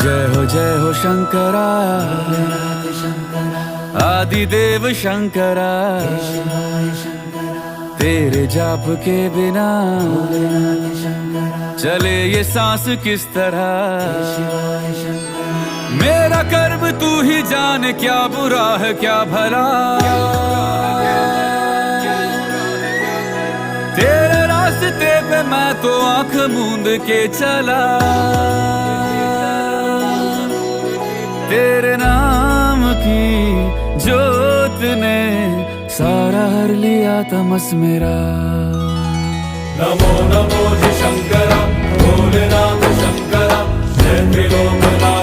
जय हो शंकरा, आदिदेव शंकरा। तेरे जाप के बिना चले ये सांस किस तरह। मेरा कर्म तू ही जाने, क्या बुरा है क्या भला। तेरे रास्ते पे मैं तो आंख मूंद के चला। तेरे नाम की जोत ने सारा हर लिया तमस मेरा। नमो नमो जी शंकरा, भोलेनाथ शंकरा, जय त्रिलोकनाथ।